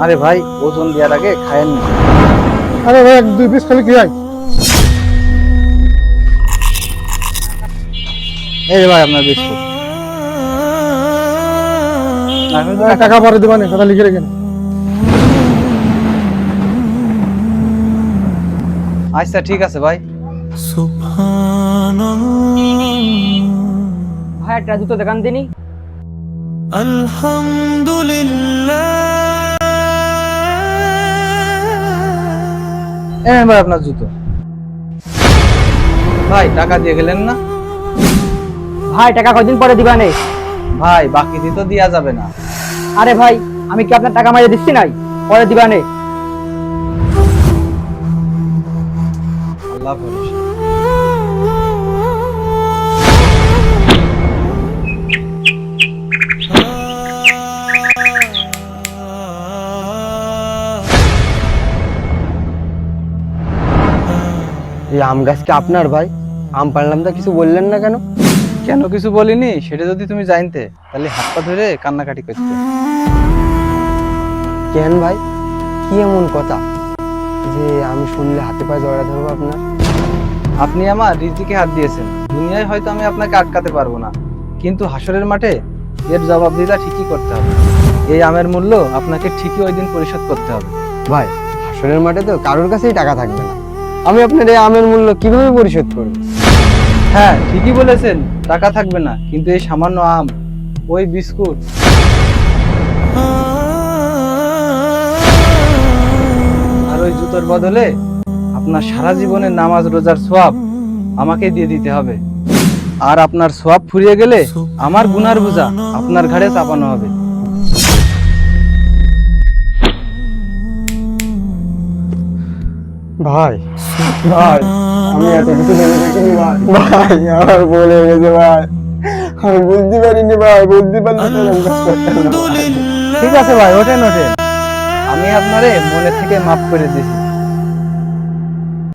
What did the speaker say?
আরে ভাই, ওজন দেওয়ার আগে খায়েন না। আরে ভাই, এক দুই পিস খালি কি হয়? এই যে ভাই আপনার বিস্কুট। এখন তো টাকা পরে দিবানি, কথা লিখে রেখেন। আচ্ছা ঠিক আছে ভাই। ভাই একটা জুতো দেখান দিনি। ভাই আপনার জুতো। ভাই টাকা দিয়ে গেলেন না? ভাই টাকা কয়দিন পরে দিবা নে? ভাই বাকি দিয়ে তো দেওয়া যাবে না। আরে ভাই, আমি কি আপনার টাকা মাইরে দিচ্ছি নাই? পরে দিবা নে। আল্লাহ ভরসা। এই আম গাছ কি আপনার ভাই? আম পারলাম তা কিছু বললেন না কেন? কেন কিছু বলিনি সেটা যদি তুমি জানতে তাহলে হাত পা ধরে কান্নাকাটি করতে। কেন ভাই, কি এমন কথা যে আমি শুনলে হাতে পায়ে জড়া ধরবো আপনার? আপনি আমার রিজিকে হাত দিয়েছেন, দুনিয়ায় হয়তো আমি আপনাকে আটকাতে পারবো না, কিন্তু হাসরের মাঠে এর জবাবদিহিতা ঠিকই করতে হবে। এই আমের মূল্য আপনাকে ঠিকই ওই দিন পরিশোধ করতে হবে। ভাই, হাসরের মাঠে তো কারোর কাছেই টাকা থাকবে না, আমি আপনার এই আমের মূল্য কিভাবে পরিশোধ করবো? হ্যাঁ ঠিকই বলেছেন, টাকা থাকবে না, কিন্তু এই সামান্য আম, ওই বিস্কুট আর ওই জুতোর বদলে আপনার সারা জীবনের নামাজ রোজার সওয়াব আমাকে দিয়ে দিতে হবে। আর আপনার সওয়াব ফুরিয়ে গেলে আমার গুনার বোঝা আপনার ঘাড়ে চাপানো হবে। ভাই ভাই, আমি এত কিছু ভেবে দেখিনি ভাই। ভাই আমার ভুল হয়ে গেছে ভাই, আমি বুঝতে পারিনি ভাই, বুঝতে পারলে তো এরকম কাজ করতাম না ভাই। ঠিক আছে ভাই, ওঠেন ওঠেন, আমি আপনারে মনে থেকে মাফ করে দিয়েছি।